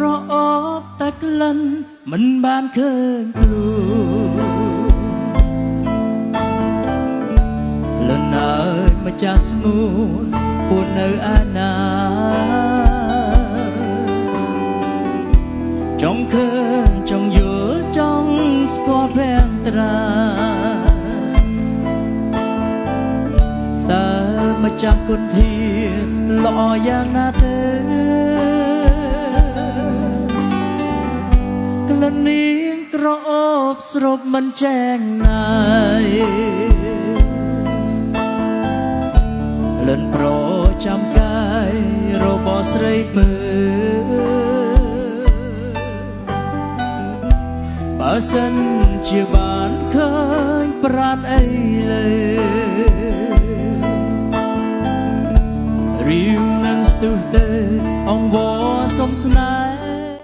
ក្រអូបតែក្លិនមិនបានឃើញខ្លួនក្លិនអើយម្ចាស់ស្ងួនពួននៅឯណាចង់ឃើញចង់យល់ចង់ស្គាល់ភាំងត្រាតើម្ចាស់គុណធាល្អយ៉ាងណាទេក្លិននាងក្រអូបស្រូបមិនចែងណាយក្លិនប្រចាំកាយរបស់ស្រីពើបើសិនជាបានឃើញប្រាណអីលើរៀងនឹងស្ទុះទៅអង្វរសុំស្នេហ៍